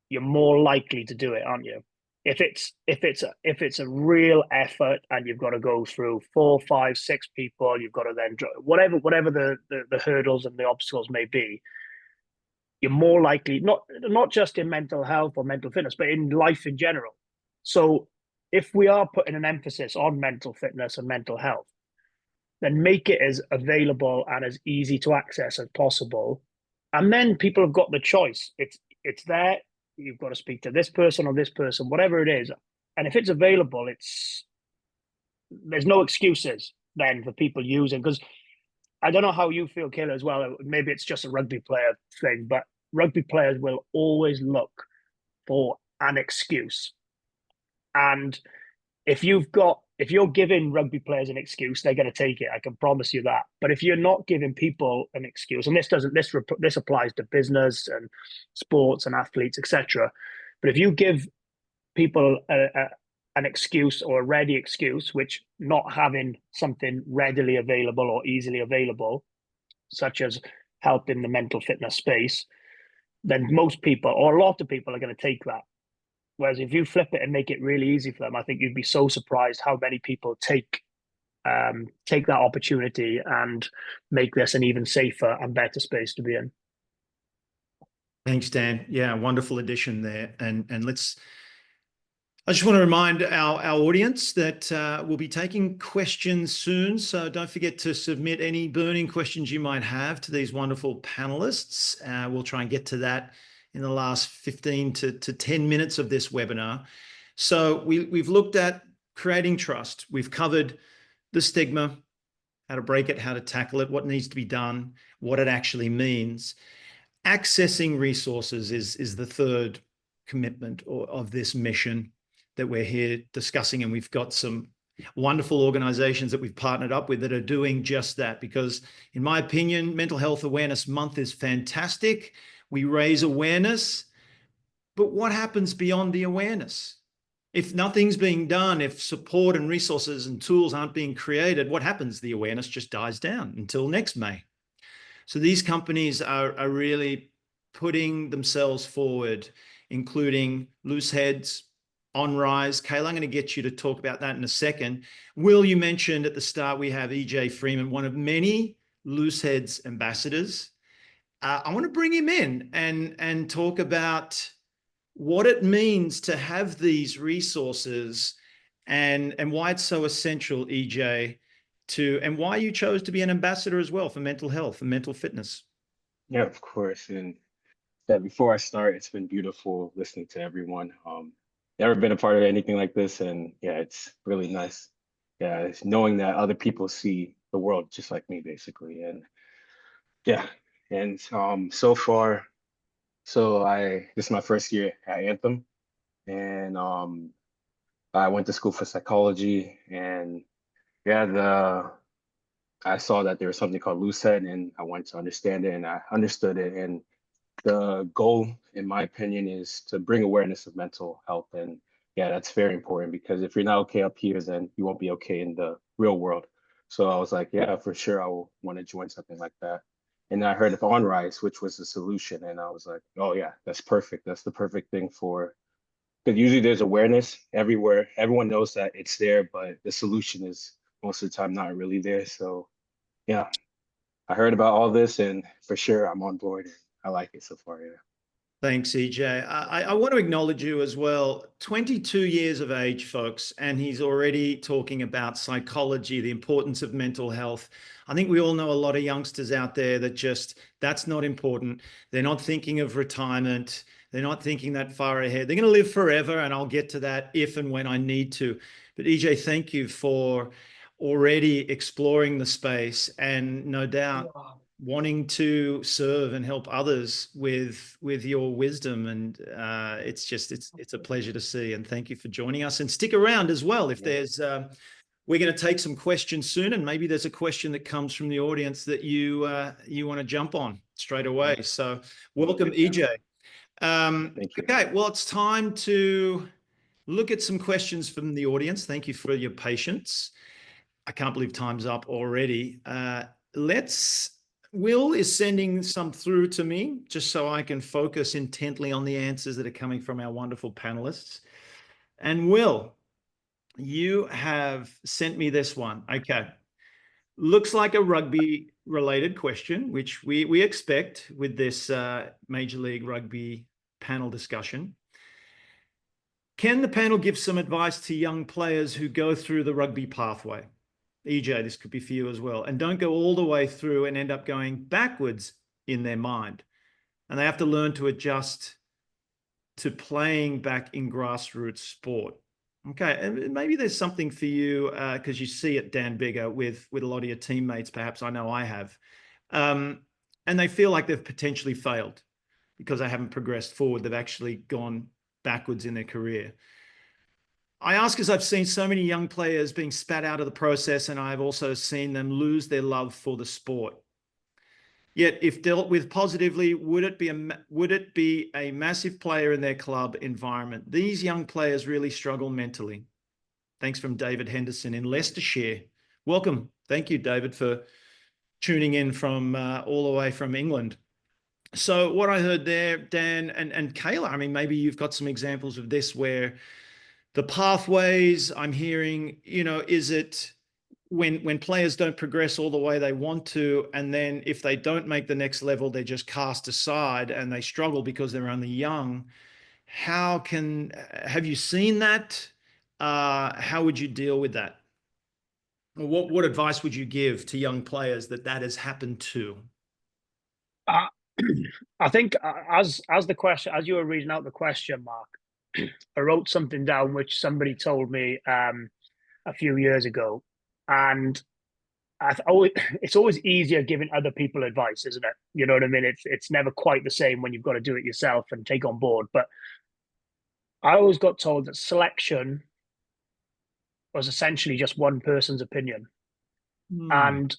you're more likely to do it, aren't you? If it's a real effort and you've got to go through 4, 5, 6 people, you've got to then whatever the hurdles and the obstacles may be, you're more likely, not just in mental health or mental fitness, but in life in general. So if we are putting an emphasis on mental fitness and mental health, then make it as available and as easy to access as possible. And then people have got the choice. it's there. You've got to speak to this person or this person, whatever it is. And if it's available, there's no excuses then for people using, because I don't know how you feel, Kayla, as well. Maybe it's just a rugby player thing, but rugby players will always look for an excuse. And if you're giving rugby players an excuse, they're going to take it. I can promise you that. But if you're not giving people an excuse, and this applies to business and sports and athletes, etc. But if you give people an excuse or a ready excuse, which not having something readily available or easily available, such as help in the mental fitness space, then most people or a lot of people are going to take that. Whereas if you flip it and make it really easy for them, I think you'd be so surprised how many people take that opportunity and make this an even safer and better space to be in. Thanks, Dan. Yeah, wonderful addition there. And I just want to remind our audience that we'll be taking questions soon. So don't forget to submit any burning questions you might have to these wonderful panelists. We'll try and get to that in the last 15 to 10 minutes of this webinar. So we've looked at creating trust. We've covered the stigma, how to break it, how to tackle it, what needs to be done, what it actually means. Accessing resources is the third commitment of this mission that we're here discussing. And we've got some wonderful organizations that we've partnered up with that are doing just that, because in my opinion, Mental Health Awareness Month is fantastic. We raise awareness, but what happens beyond the awareness? If nothing's being done, if support and resources and tools aren't being created, what happens? The awareness just dies down until next May. So these companies are really putting themselves forward, including Looseheadz, Onrise. Kayla, I'm going to get you to talk about that in a second. Will, you mentioned at the start we have EJ Freeman, one of many Looseheadz ambassadors. I want to bring him in and talk about what it means to have these resources and why it's so essential, EJ, and why you chose to be an ambassador as well for mental health and mental fitness. Yeah, of course. And before I start, it's been beautiful listening to everyone. Never been a part of anything like this, and yeah, it's really nice. Yeah, it's knowing that other people see the world just like me, basically. And yeah, and so far, this is my first year at Anthem, and I went to school for psychology, and yeah, I saw that there was something called Looseheadz, and I wanted to understand it, and I understood it. And the goal, in my opinion, is to bring awareness of mental health. And yeah, that's very important, because if you're not okay up here, then you won't be okay in the real world. So I was like, yeah, for sure, I will want to join something like that. And I heard of Onrise, which was the solution. And I was like, oh yeah, that's perfect. That's the perfect thing because usually there's awareness everywhere. Everyone knows that it's there, but the solution is most of the time not really there. So yeah, I heard about all this, and for sure I'm on board. I like it so far, yeah. Thanks, EJ. I want to acknowledge you as well. 22 years of age, folks, and he's already talking about psychology, the importance of mental health. I think we all know a lot of youngsters out there that that's not important. They're not thinking of retirement. They're not thinking that far ahead. They're going to live forever, and I'll get to that if and when I need to. But EJ, thank you for already exploring the space, and no doubt wanting to serve and help others with your wisdom. And it's a pleasure to see, and thank you for joining us. And stick around as well if there's we're going to take some questions soon, and maybe there's a question that comes from the audience that you want to jump on straight away. So welcome, EJ. Okay, well, it's time to look at some questions from the audience. Thank you for your patience. I can't believe time's up already. Will is sending some through to me just so I can focus intently on the answers that are coming from our wonderful panelists. And Will, you have sent me this one. Okay. Looks like a rugby related question, which we expect with this Major League Rugby panel discussion. Can the panel give some advice to young players who go through the rugby pathway? EJ, this could be for you as well. And don't go all the way through and end up going backwards in their mind. And they have to learn to adjust to playing back in grassroots sport? Okay, and maybe there's something for you because you see it, Dan Biggar, with a lot of your teammates. Perhaps I know I have, and they feel like they've potentially failed because they haven't progressed forward. They've actually gone backwards in their career. I ask because I've seen so many young players being spat out of the process, and I've also seen them lose their love for the sport. Yet, if dealt with positively, would it be a massive player in their club environment? These young players really struggle mentally. Thanks from David Henderson in Leicestershire. Welcome. Thank you, David, for tuning in from all the way from England. So what I heard there, Dan and Kayla, I mean, maybe you've got some examples of this where the pathways I'm hearing, is it when players don't progress all the way they want to, and then if they don't make the next level, they're just cast aside and they struggle because they're only young. Have you seen that? How would you deal with that? What advice would you give to young players that has happened to? I think as you were reading out the question, Mark, I wrote something down which somebody told me a few years ago, and it's always easier giving other people advice, isn't it? You know what I mean? It's never quite the same when you've got to do it yourself and take on board. But I always got told that selection was essentially just one person's opinion. And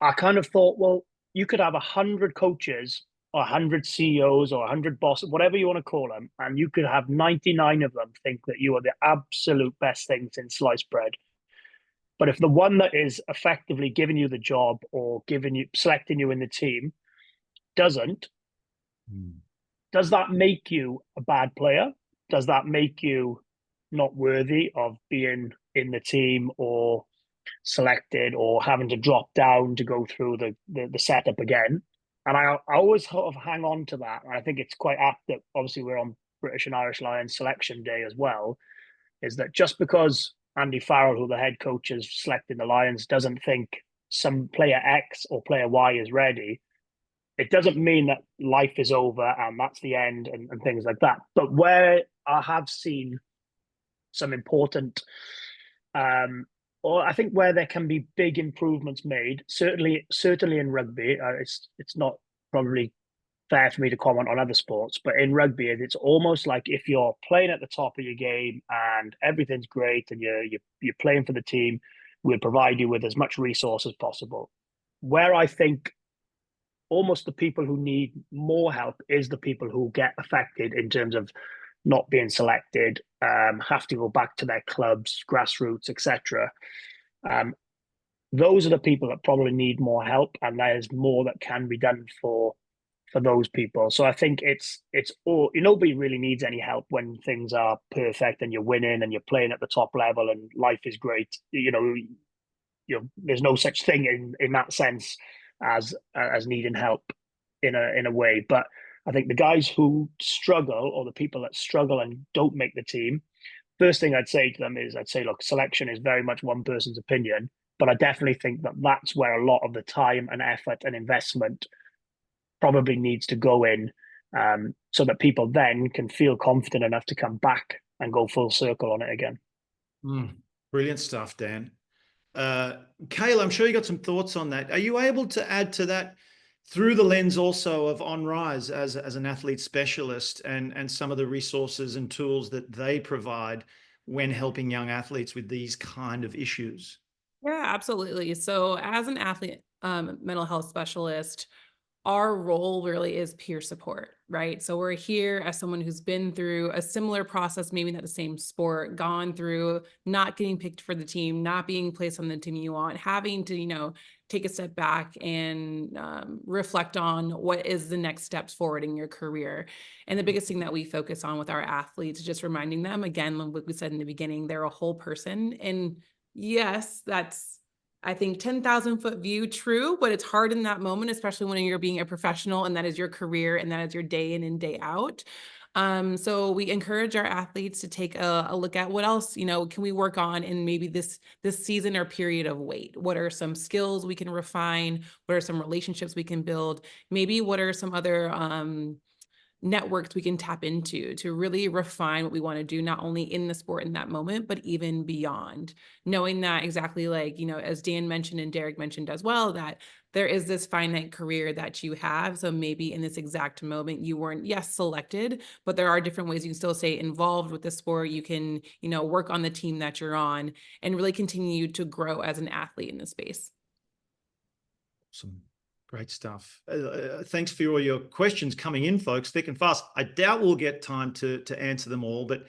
I kind of thought, well, you could have 100 coaches or 100 CEOs or 100 bosses, whatever you want to call them, and you could have 99 of them think that you are the absolute best thing since sliced bread. But if the one that is effectively giving you the job or selecting you in the team doesn't, does that make you a bad player? Does that make you not worthy of being in the team or selected or having to drop down to go through the setup again? And I always sort of hang on to that. And I think it's quite apt that obviously we're on British and Irish Lions selection day as well, is that just because Andy Farrell, who the head coach is selecting the Lions, doesn't think some player X or player Y is ready, it doesn't mean that life is over and that's the end and things like that. But where I have seen some important, or I think where there can be big improvements made, certainly in rugby, it's not probably fair for me to comment on other sports, but in rugby, it's almost like if you're playing at the top of your game and everything's great and you're playing for the team, we'll provide you with as much resource as possible. Where I think almost the people who need more help is the people who get affected in terms of not being selected, have to go back to their clubs, grassroots, etc. Those are the people that probably need more help, and there's more that can be done for those people. So I think it's all, nobody really needs any help when things are perfect and you're winning and you're playing at the top level and life is great. There's no such thing in that sense as needing help in a way. But I think the guys who struggle, or the people that struggle and don't make the team, first thing I'd say to them is, look, selection is very much one person's opinion, but I definitely think that that's where a lot of the time and effort and investment probably needs to go in, so that people then can feel confident enough to come back and go full circle on it again. Brilliant stuff, Dan. Kayla, I'm sure you got some thoughts on that. Are you able to add to that through the lens also of Onrise as an athlete specialist and some of the resources and tools that they provide when helping young athletes with these kind of issues? Yeah, absolutely. So as an athlete mental health specialist, our role really is peer support, right? So we're here as someone who's been through a similar process, maybe not the same sport, gone through not getting picked for the team, not being placed on the team you want, having to, take a step back and reflect on what is the next steps forward in your career. And the biggest thing that we focus on with our athletes is just reminding them, again, like we said in the beginning, they're a whole person. And yes, that's, I think, 10,000 foot view true, but it's hard in that moment, especially when you're being a professional and that is your career and that is your day in and day out. So we encourage our athletes to take a look at what else, can we work on in maybe this season or period of wait? What are some skills we can refine? What are some relationships we can build? Maybe what are some other networks we can tap into to really refine what we want to do, not only in the sport in that moment, but even beyond. Knowing that exactly, like, you know, as Dan mentioned and Derrick mentioned as well, that there is this finite career that you have. So maybe in this exact moment, you weren't, yes, selected, but there are different ways you can still stay involved with the sport. You can, you know, work on the team that you're on and really continue to grow as an athlete in this space. Some great stuff. Thanks for all your questions coming in, folks, thick and fast. I doubt we'll get time to answer them all, but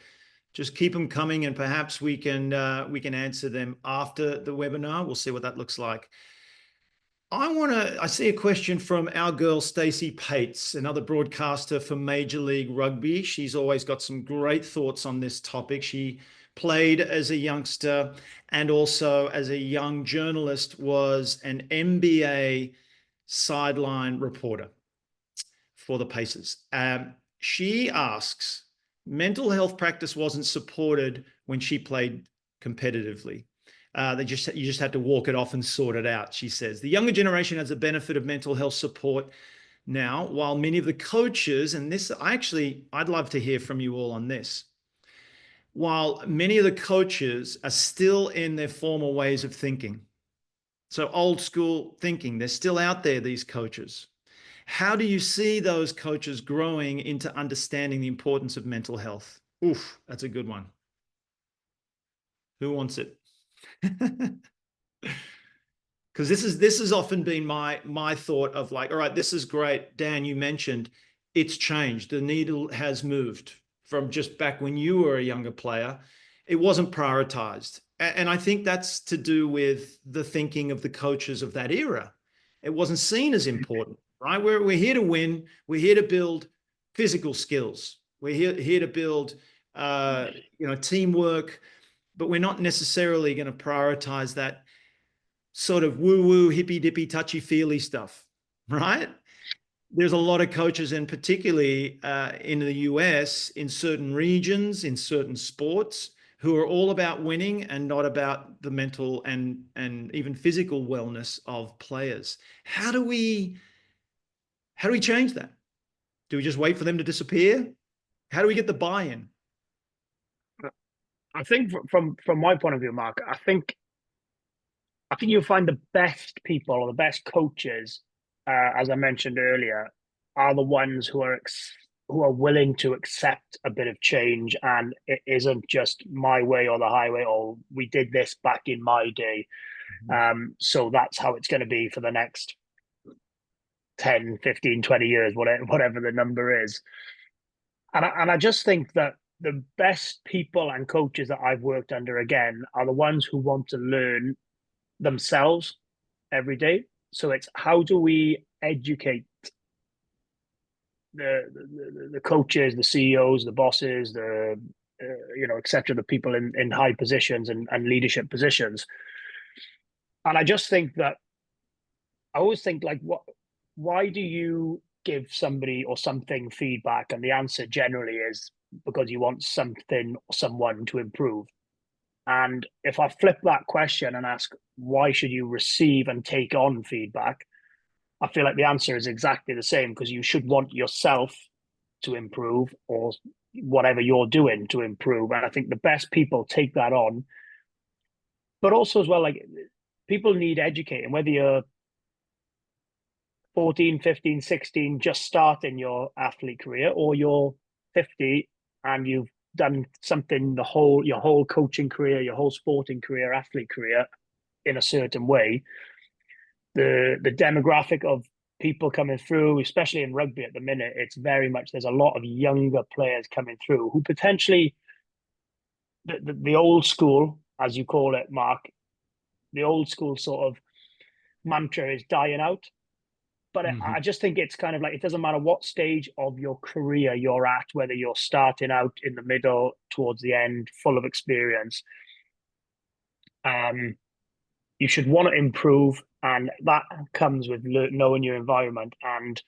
just keep them coming, and perhaps we can answer them after the webinar. We'll see what that looks like. I see a question from our girl, Stacey Pates, another broadcaster for Major League Rugby. She's always got some great thoughts on this topic. She played as a youngster and also as a young journalist was an NBA sideline reporter for the Pacers. She asks, mental health practice wasn't supported when she played competitively. You just had to walk it off and sort it out, she says. The younger generation has the benefit of mental health support now, while many of the coaches, and this, I'd love to hear from you all on this, while many of the coaches are still in their former ways of thinking. So old school thinking, they're still out there, these coaches. How do you see those coaches growing into understanding the importance of mental health? Oof, that's a good one. Who wants it? Because this has often been my thought of like, all right, this is great. Dan, you mentioned it's changed. The needle has moved from just back when you were a younger player. It wasn't prioritized. And I think that's to do with the thinking of the coaches of that era. It wasn't seen as important, right? We're here to win. We're here to build physical skills. We're here to build, teamwork, but we're not necessarily going to prioritize that sort of woo-woo, hippy-dippy, touchy-feely stuff, right? There's a lot of coaches, and particularly in the US, in certain regions, in certain sports, who are all about winning and not about the mental and even physical wellness of players. How do we change that? Do we just wait for them to disappear? How do we get the buy-in? I think from my point of view, Mark, I think you'll find the best people or the best coaches, as I mentioned earlier, are the ones who are willing to accept a bit of change, and it isn't just my way or the highway, or we did this back in my day. So that's how it's going to be for the next 10, 15, 20 years, whatever the number is. And I just think that the best people and coaches that I've worked under, again, are the ones who want to learn themselves every day. So it's how do we educate the coaches, the CEOs, the bosses, etc., the people in high positions and leadership positions. And I just think that I always think, like, why do you give somebody or something feedback? And the answer generally is because you want something or someone to improve. And if I flip that question and ask, why should you receive and take on feedback? I feel like the answer is exactly the same, because you should want yourself to improve, or whatever you're doing to improve. And I think the best people take that on. But also as well, like, people need educating, whether you're 14, 15, 16, just starting your athlete career, or you're 50 and you've done something your whole coaching career, your whole sporting career, athlete career in a certain way. The demographic of people coming through, especially in rugby at the minute, it's very much, there's a lot of younger players coming through who potentially, the old school, as you call it, Mark, the old school sort of mantra is dying out. But I just think it's kind of like, it doesn't matter what stage of your career you're at, whether you're starting out, in the middle, towards the end, full of experience. You should want to improve, and that comes with knowing your environment and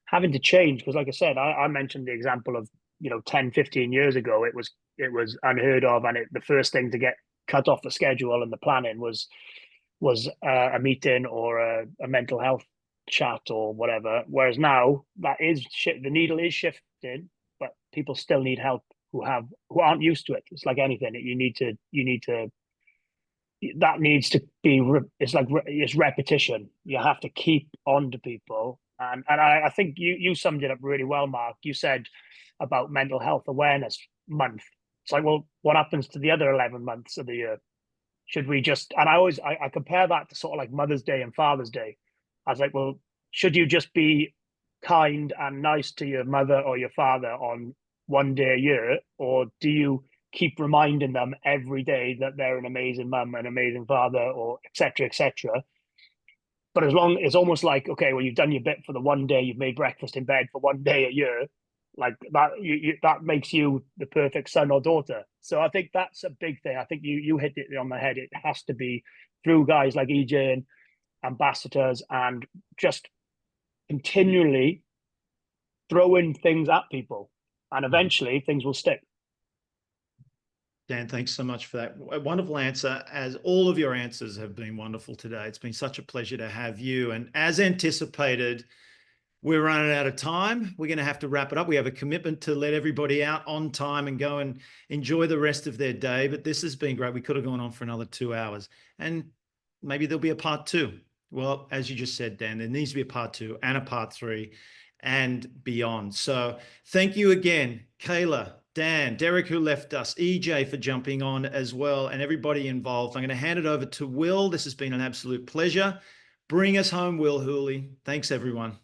having to change. Because like I said, I mentioned the example of, 10, 15 years ago, it was unheard of, and the first thing to get cut off the schedule and the planning was a meeting or a mental health chat or whatever. Whereas now the needle is shifting, but people still need help who aren't used to it. It's like anything. You need to that needs to be, it's repetition. You have to keep on to people. And I think you summed it up really well, Mark. You said about mental health awareness month. It's like, well, what happens to the other 11 months of the year? Should we just, and I compare that to sort of like Mother's Day and Father's Day. I was like, well, should you just be kind and nice to your mother or your father on one day a year? Or do you keep reminding them every day that they're an amazing mum, an amazing father, or et cetera, et cetera? But it's almost like, okay, well, you've done your bit for the one day, you've made breakfast in bed for one day a year, like that, that makes you the perfect son or daughter. So I think that's a big thing. I think you hit it on the head. It has to be through guys like EJ and ambassadors, and just continually throwing things at people, and eventually things will stick. Dan, thanks so much for that. A wonderful answer, as all of your answers have been wonderful today. It's been such a pleasure to have you. And as anticipated, we're running out of time. We're going to have to wrap it up. We have a commitment to let everybody out on time and go and enjoy the rest of their day. But this has been great. We could have gone on for another 2 hours, and maybe there'll be a part 2. Well, as you just said, Dan, there needs to be a part 2 and a part 3 and beyond. So thank you again, Kayla, Dan, Derrick, who left us, EJ for jumping on as well, and everybody involved. I'm going to hand it over to Will. This has been an absolute pleasure. Bring us home, Will Hooley. Thanks, everyone.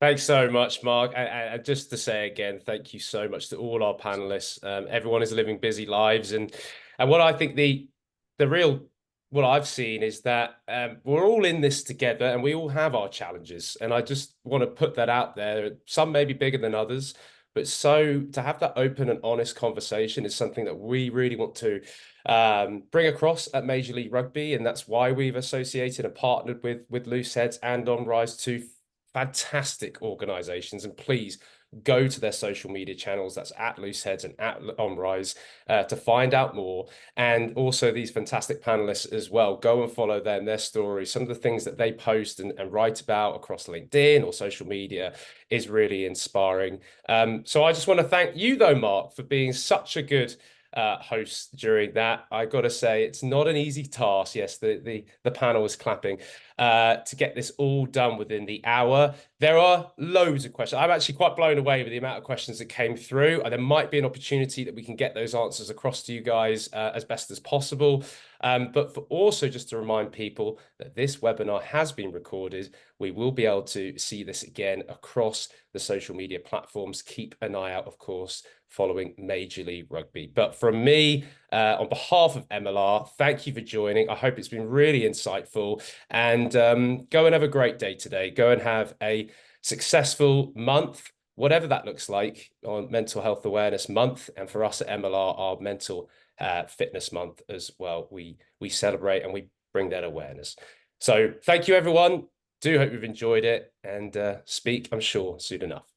Thanks so much, Mark. And just to say again, thank you so much to all our panelists. Everyone is living busy lives, and what I think what I've seen is that we're all in this together, and we all have our challenges. And I just want to put that out there. Some may be bigger than others, but to have that open and honest conversation is something that we really want to bring across at Major League Rugby, and that's why we've associated and partnered with Looseheadz and Onrise, two fantastic organizations. And please go to their social media channels, that's at Looseheadz and at Onrise, to find out more. And also these fantastic panelists as well, go and follow them, their stories. Some of the things that they post and write about across LinkedIn or social media is really inspiring. So I just want to thank you though, Mark, for being such a good host during that. I got to say, it's not an easy task. Yes, the panel is clapping to get this all done within the hour. There are loads of questions. I'm actually quite blown away with the amount of questions that came through. And there might be an opportunity that we can get those answers across to you guys as best as possible. But for also just to remind people that this webinar has been recorded. We will be able to see this again across the social media platforms. Keep an eye out, of course, following Major League Rugby. But from me, on behalf of MLR, thank you for joining. I hope it's been really insightful, and go and have a great day today. Go and have a successful month, whatever that looks like, on Mental Health Awareness Month. And for us at MLR, our Mental Fitness Month as well. We celebrate and we bring that awareness. So thank you, everyone. Do hope you've enjoyed it, and speak, I'm sure, soon enough.